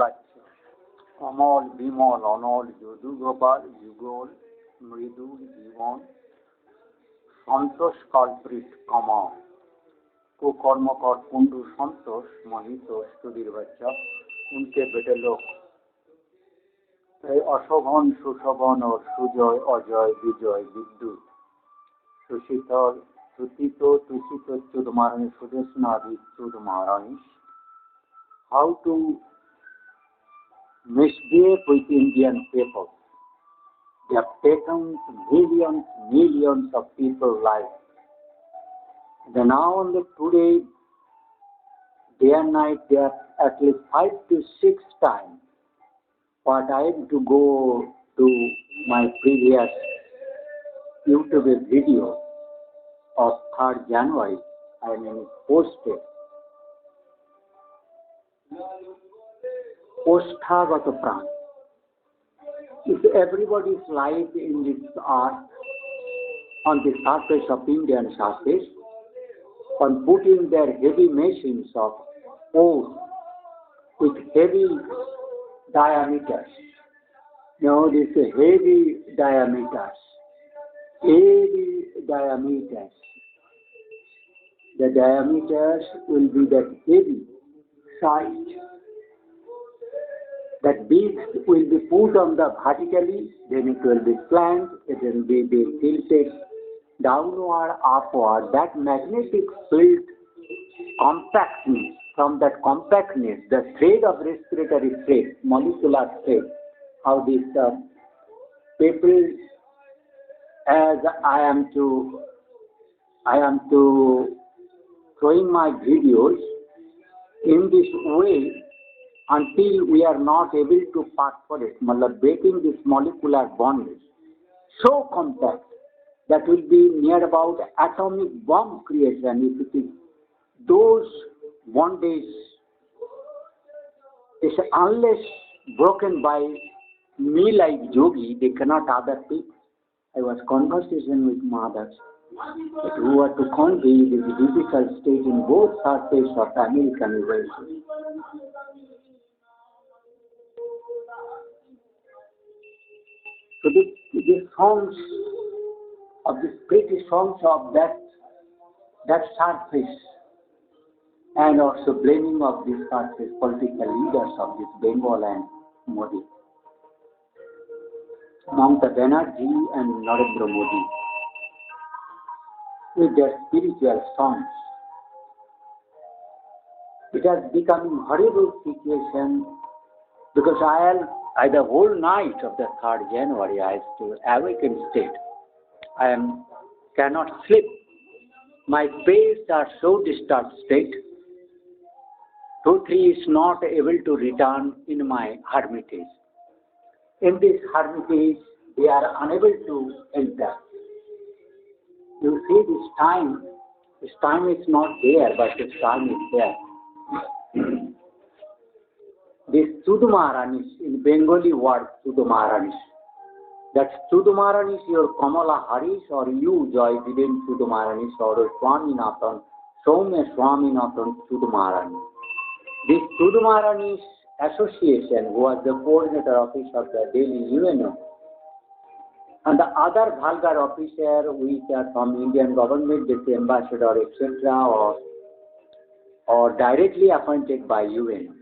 বাচ্চা অমল বিমল অনল যদু গোপাল যুগল মৃদুল জীবন সন্তোষ কল্পৃত কম কুকর্মকর কুণ্ডু সন্তোষ মহিতোষ চুরির বাচ্চা উনকে বেটে লোক এই অশোভন সুশোভন ও সুজয় অজয় বিজয় বিদ্যুৎ সুশীতল সুচিত তুষিত চুদমারণী সুদেশনাভি চুদমারণী how to misbehave with Indian people. They have taken millions of people's lives. Then now only today, day and night, they are at least 5 to 6 times. But I have to go to my previous YouTube video of 3rd January. I mean, posted. Osthagata Pran. If everybody's life in this earth, on the surface of Indian surface, on putting their heavy machines of ore with heavy diameters. This heavy diameters. The diameters will be that heavy size. That beads will be put on the vertically, then it will be slant, it will be tilted downward, upward. That magnetic field compactness, from that compactness, the thread of respiratory thread, molecular thread, how this people, as I am to showing my videos in this way, until we are not able to perforate, breaking this molecular bondage, so compact that will be near about atomic bomb creation. If it is those bondage is unless broken by me like yogi, they cannot other people. I was conversation with mothers who are to convey this difficult state in both surface of American USA. So the songs of these pretty songs of that surface, and also blaming of this surface political leaders of this Bengal and Modi, Mamata Banerjee and Narendra Modi, with their spiritual songs. It has become a horrible situation because I the whole night of the 3rd January, I was to awakened state. I cannot sleep. My face are so disturbed state. 2-3 is not able to return in my hermitage. In this hermitage, they are unable to enter. You see, this time is not there, but this time is there. This Sudhamaranis, in Bengali word Sudhamaranis. That Sudhamaranis, your Kamala Harris, or you, Joy Biden Sudhamaranis, or Swaminathan, Soumya Swaminathan Sudhamarani. This Sudhamaranis Association, who was the coordinator office of the Delhi UNO, and the other vulgar officer which are from Indian government, the ambassador, etc., or directly appointed by UN.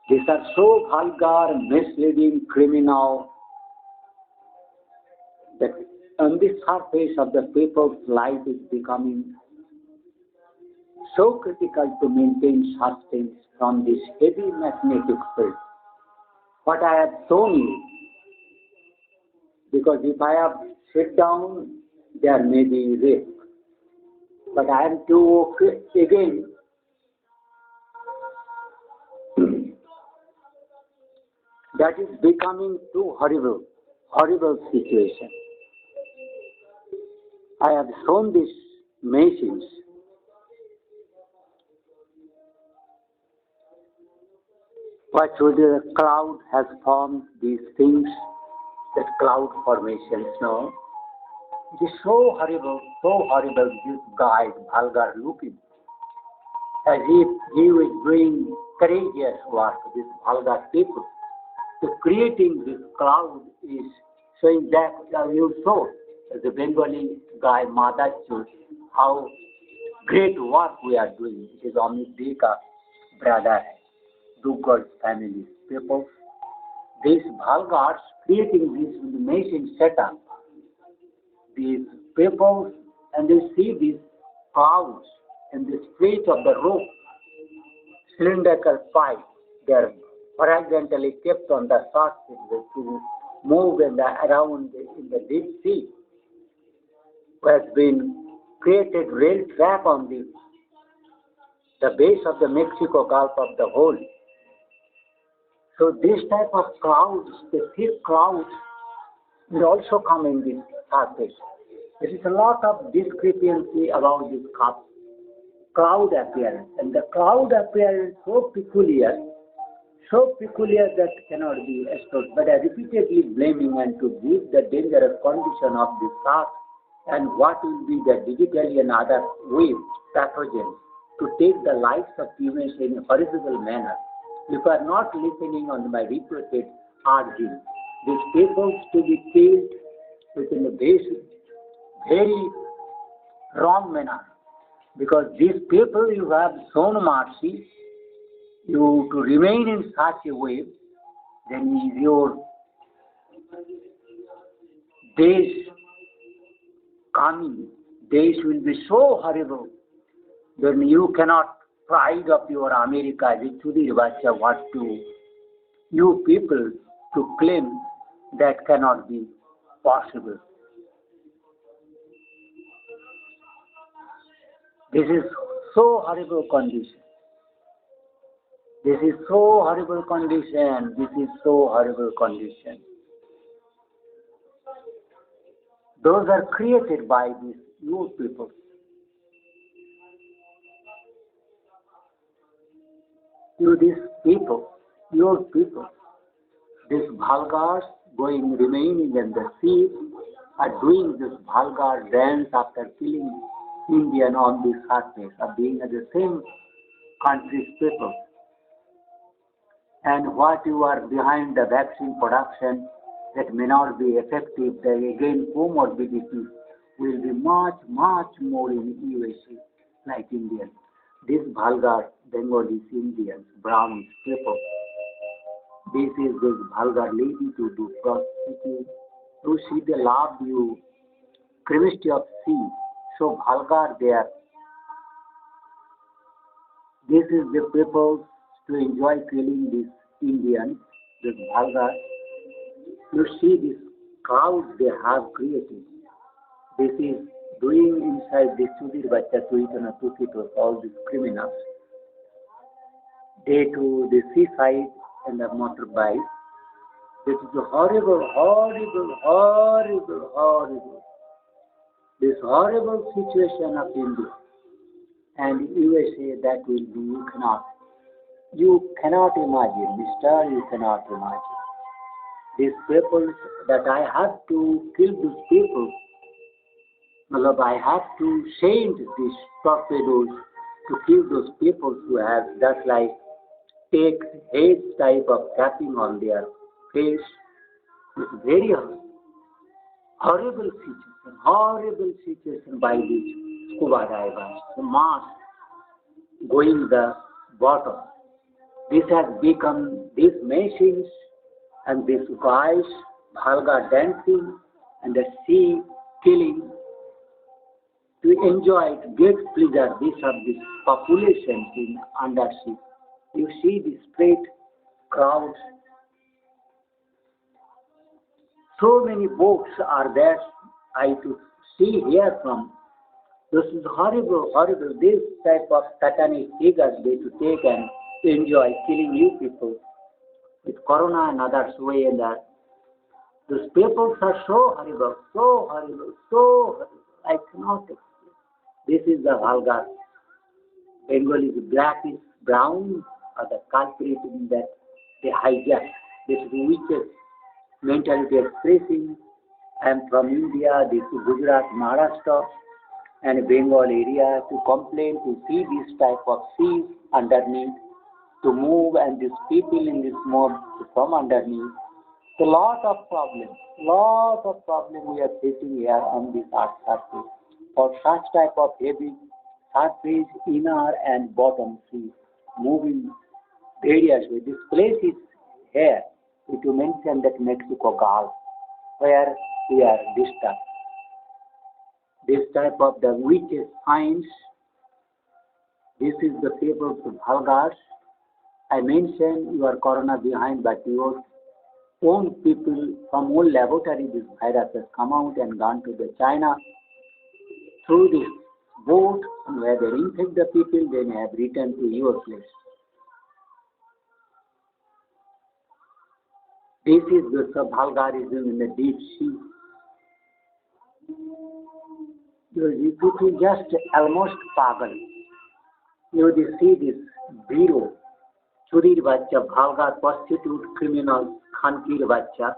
These are so vulgar, misleading, criminal, that on the surface of the people's life is becoming so critical to maintain sustenance from this heavy magnetic field. What I have shown you, because if I have sit down, there may be risk. But I am to again that is becoming too horrible situation. I have shown these machines. But the cloud has formed these things, that cloud formations, no? It is so horrible, this guy, vulgar looking. as if he was doing courageous work, this vulgar people. So creating this cloud is showing that you saw the Bengali guy Madhachu, how great work we are doing. It is Amit Deka brother, Dugard family people. These vulgars creating this machine setup, these people, and they see these clouds in the straight of the rope, cylindrical pipe. They are horizontally kept on the surface to move around in the deep sea. Has been created rail track on the base of the Mexico Gulf of the whole. So this type of clouds, the thick clouds, will also come in this surface. There is a lot of discrepancy about this cloud appearance, and the cloud appearance so peculiar that cannot be expressed. But I repeatedly blaming and to give the dangerous condition of this earth and what will be the digital and other waves, pathogens, to take the lives of humans in a horizontal manner. If you are not listening on my repeated urging, these people to be killed within a very wrong manner. Because these people you have shown mercy, you to remain in such a way, then your days coming, days will be so horrible, then you cannot pride of your America, Chudhir Bacha, what to you people to claim that cannot be possible. This is so horrible condition. This is so horrible condition. This is so horrible condition. Those are created by these you people. These people, your people, these vulgars remaining in the sea are doing this vulgar dance after killing Indian on the surface of being at the same country's people. And what you are behind the vaccine production that may not be effective, the again comorbidities will be much, much more in USA like Indians. This vulgar Bengalis, Indians, Brahmins, people, this is this vulgar lady to do prostitute. You see, they love you, cremation of sea, so vulgar they are. This is the people to enjoy killing these Indians, this vulgar. You see this crowd they have created. This is doing inside the Chudhir Bacha Tuitana Tukitos, all these criminals. They to the seaside and the motorbike. This is a horrible, horrible, horrible, horrible. This horrible situation of India and USA that will be you cannot imagine, mister, you cannot imagine. These people that I have to kill these people, I have to send these torpedoes to kill those people who have just like take head type of tapping on their face. It's very horrible situation by these scuba divers, the mass going the bottom. This has become these machines and these guys, vulgar dancing and the sea killing to enjoy it, get pleasure, these are these populations in undersea. You see the straight crowds. So many boats are there I to see here from. This is horrible, horrible. This type of satanic figures they to take and enjoy killing you people with corona and others way and that. Those people are so horrible, so horrible, so horrible. I cannot explain. This is the vulgar. Bengal is black is brown are the culprit in that they hijack. This is wicked mentality expressing. I am from India, this is Gujarat, Maharashtra. and Bengal area to complain to see this type of seas underneath to move and these people in this mob to come underneath. A lot of problem we are facing here on this earth surface. For such type of heavy surface, inner and bottom sea, moving areas where this place is here, it to mention that Mexico Gulf, where we are disturbed. This type of the weakest science, this is the paper of Bhalgas. I mentioned your corona behind, but your own people from own laboratory, this virus has come out and gone to the China through this boat where they infect the people, then have returned to your place. This is the sub-Bhalgarism in the deep sea. You people just almost pagal. You see this bureau, Churir Bacha, Bhalgar, prostitute, criminal, Khankir Bacha.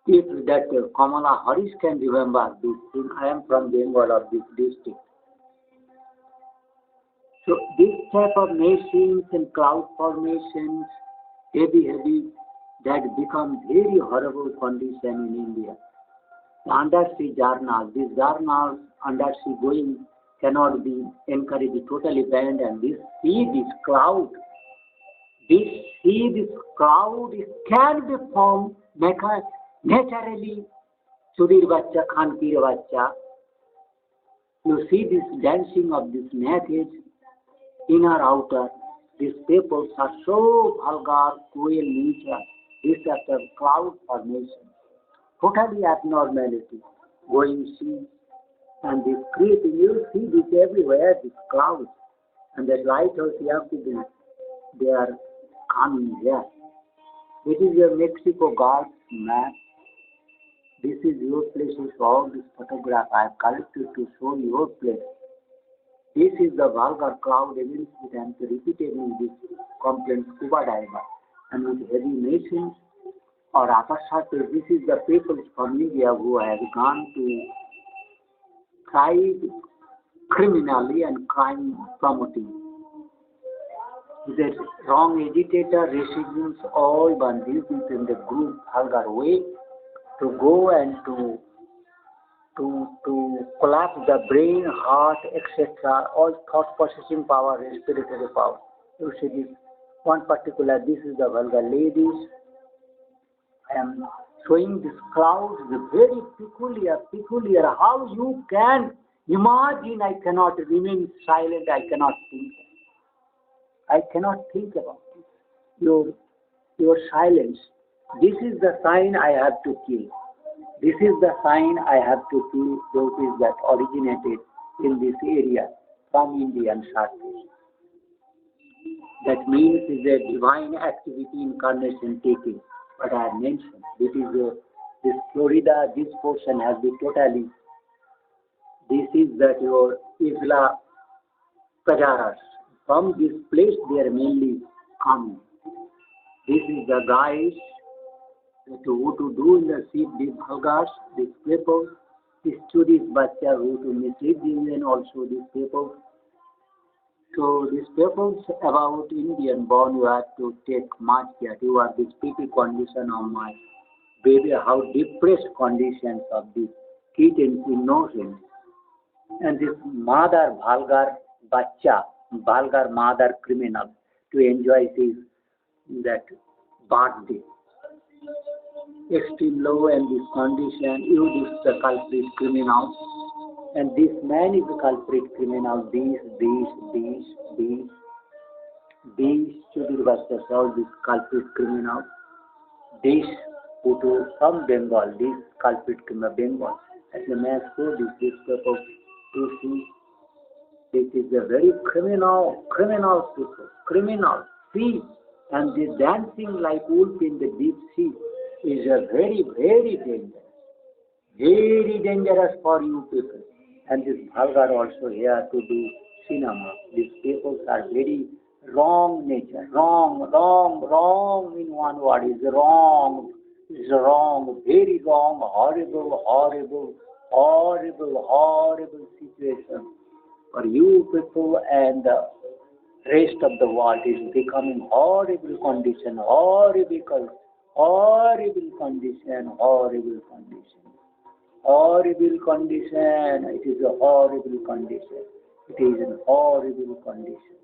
If that Kamala Harris can remember this thing, I am from Bengal of this district. So this type of machines and cloud formations, heavy, that become very horrible condition in India. Undersea journals, these journals undersea going cannot be encouraged, totally banned, and this cloud it can be formed naturally. Sudir Bacha, Khanpir Bacha. You see this dancing of this naked, inner, outer. These peoples are so vulgar, cruel nature. This after cloud formation. Totally abnormality. Going sea and this creating, you see this everywhere, this clouds. And that lighthouse you have to be, they are coming here. This is your Mexico Gulf map. This is your places, all this photograph I have collected to show your place. This is the vulgar cloud against it and repeatedly this complaint scuba diver. And with heavy machines or upper surface, this is the people from India who have gone to try criminally and crime promoting. The wrong agitator, residuals, all one these in the group vulgar way to go and to collapse the brain, heart, etc., all thought processing power, respiratory power. You see this one particular, this is the vulgar ladies. I am showing this cloud, the very peculiar. How you can imagine? I cannot remain silent, I cannot think about it. Your silence. This is the sign I have to kill. This is the sign I have to kill those that originated in this area from Indian surface. That means is a divine activity incarnation taking. What I have mentioned. This Florida, this portion has been totally. This is that your Isla Kajaras. From this place they are mainly coming. This is the guys who to do in the sea, these Bhalgas, these people, these studies Bacha who to mislead Indian also these people. So these people about Indian born you have to take much care. You are this PP condition of my baby, how depressed conditions of this kid and innocent. And this mother Bhalgar Bacha, Bhalgar mother criminal to enjoy his that birthday. Extreme low and this condition, you this the culprit criminal. And this man is the culprit criminal, these Chudir Bachas, all these culprit criminals, these who to from Bengal, this culprit criminal Bengal. As a man so this people to see, this is a very criminal people, criminal, see, and this dancing like wolf in the deep sea is a very dangerous for you people. And this vulgar also here to do cinema. These people are very wrong nature, wrong in one word is wrong, very wrong, horrible, horrible, horrible situation for you people and the rest of the world is becoming horrible condition, horrible condition, horrible condition, horrible condition. It is a horrible condition. It is a horrible condition.